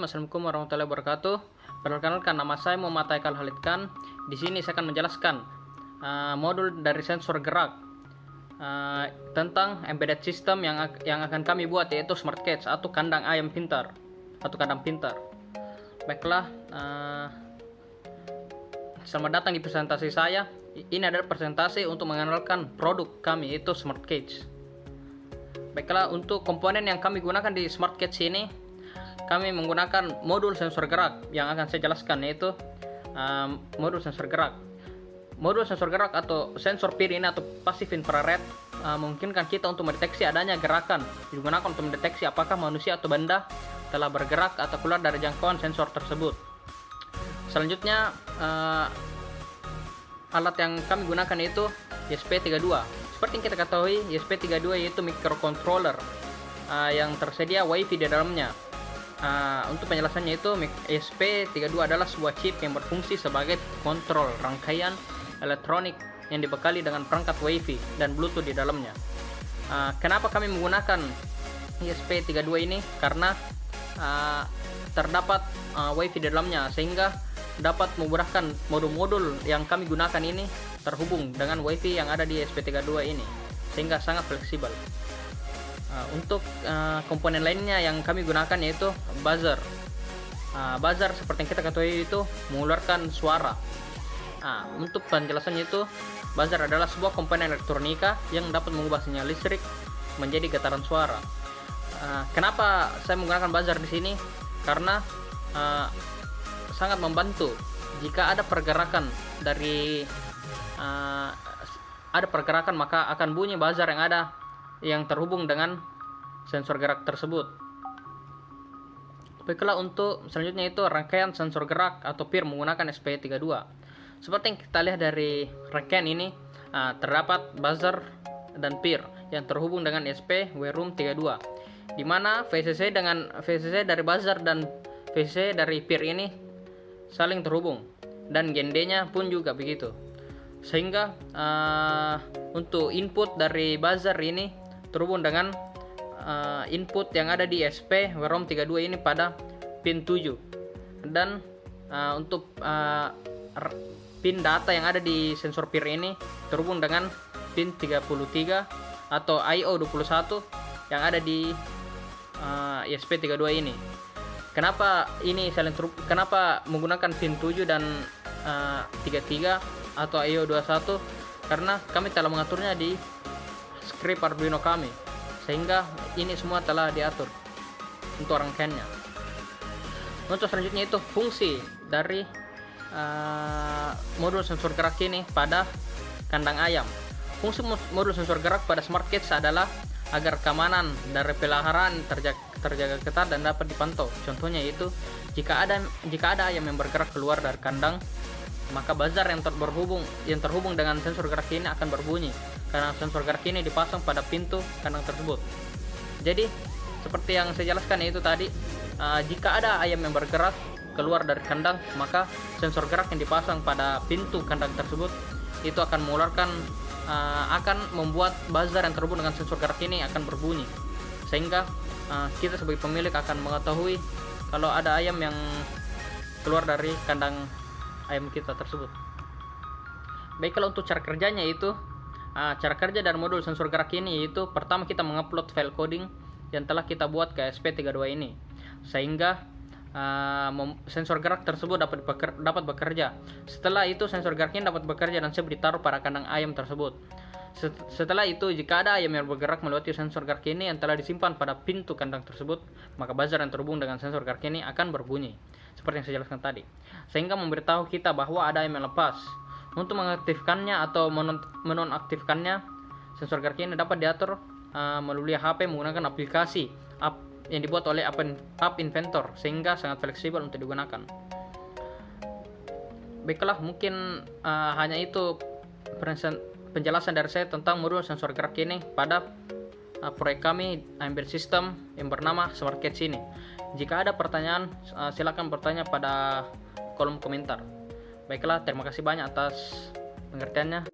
Assalamualaikum warahmatullahi wabarakatuh. Perkenalkan, nama saya Muhammad Haikal Khalid. Di sini saya akan menjelaskan modul dari sensor gerak tentang embedded system yang akan kami buat, yaitu smart cage atau kandang ayam pintar atau kandang pintar. Baiklah, selamat datang di presentasi saya. Ini adalah presentasi untuk mengenalkan produk kami, yaitu smart cage. Baiklah, untuk komponen yang kami gunakan di smart cage ini, kami menggunakan modul sensor gerak yang akan saya jelaskan, yaitu modul sensor gerak. Modul sensor gerak atau sensor PIR ini atau passive infrared memungkinkan kita untuk mendeteksi adanya gerakan, digunakan untuk mendeteksi apakah manusia atau benda telah bergerak atau keluar dari jangkauan sensor tersebut. Selanjutnya, alat yang kami gunakan yaitu ESP32. Seperti yang kita ketahui, ESP32 yaitu microcontroller yang tersedia WiFi di dalamnya. Untuk penjelasannya itu, ESP32 adalah sebuah chip yang berfungsi sebagai kontrol rangkaian elektronik yang dibekali dengan perangkat WiFi dan Bluetooth di dalamnya. Kenapa kami menggunakan ESP32 ini? Karena terdapat WiFi di dalamnya, sehingga dapat memudahkan modul-modul yang kami gunakan ini terhubung dengan WiFi yang ada di ESP32 ini, sehingga sangat fleksibel. Untuk komponen lainnya yang kami gunakan yaitu buzzer. Buzzer seperti yang kita ketahui itu mengeluarkan suara. Untuk penjelasannya itu, buzzer adalah sebuah komponen elektronika yang dapat mengubah sinyal listrik menjadi getaran suara. Kenapa saya menggunakan buzzer di sini? Karena sangat membantu jika ada pergerakan maka akan bunyi buzzer yang terhubung dengan sensor gerak tersebut. Baiklah, untuk selanjutnya itu rangkaian sensor gerak atau PIR menggunakan ESP32. Seperti yang kita lihat dari rangkaian ini, terdapat buzzer dan PIR yang terhubung dengan ESP WROOM32, di mana VCC dari buzzer dan VCC dari PIR ini saling terhubung, dan GND-nya pun juga begitu. Sehingga untuk input dari buzzer ini terhubung dengan input yang ada di ESP WROOM32 ini pada pin 7, dan untuk pin data yang ada di sensor PIR ini terhubung dengan pin 33 atau IO21 yang ada di ESP32 ini. Kenapa menggunakan pin 7 dan 33 atau IO21? Karena kami telah mengaturnya di script Arduino kami, sehingga ini semua telah diatur untuk rangkaiannya. Untuk selanjutnya itu fungsi dari modul sensor gerak ini pada kandang ayam. Fungsi modul sensor gerak pada smart cage adalah agar keamanan dari peliharaan terjaga ketat dan dapat dipantau. Contohnya itu, jika ada ayam yang bergerak keluar dari kandang, maka buzzer yang terhubung dengan sensor gerak ini akan berbunyi, karena sensor gerak ini dipasang pada pintu kandang tersebut. Jadi seperti yang saya jelaskan itu tadi, jika ada ayam yang bergerak keluar dari kandang, maka sensor gerak yang dipasang pada pintu kandang tersebut itu akan membuat buzzer yang terhubung dengan sensor gerak ini akan berbunyi, sehingga kita sebagai pemilik akan mengetahui kalau ada ayam yang keluar dari kandang ayam kita tersebut. Baiklah, untuk cara kerjanya itu, cara kerja dari modul sensor gerak ini yaitu, pertama kita mengupload file coding yang telah kita buat ke ESP32 ini, sehingga sensor gerak tersebut dapat bekerja. Setelah itu sensor gerak ini dapat bekerja dan siap ditaruh pada kandang ayam tersebut. Setelah itu, jika ada ayam yang bergerak melewati sensor gerak ini yang telah disimpan pada pintu kandang tersebut, maka buzzer yang terhubung dengan sensor gerak ini akan berbunyi seperti yang saya jelaskan tadi, sehingga memberitahu kita bahwa ada ayam yang lepas. Untuk mengaktifkannya atau menonaktifkannya, sensor gerak ini dapat diatur melalui HP menggunakan aplikasi app yang dibuat oleh App Inventor, sehingga sangat fleksibel untuk digunakan. Baiklah, mungkin hanya itu penjelasan dari saya tentang modul sensor gerak ini pada proyek kami embedded system yang bernama Smart Cage ini. Jika ada pertanyaan, silakan bertanya pada kolom komentar. Baiklah, terima kasih banyak atas pengertiannya.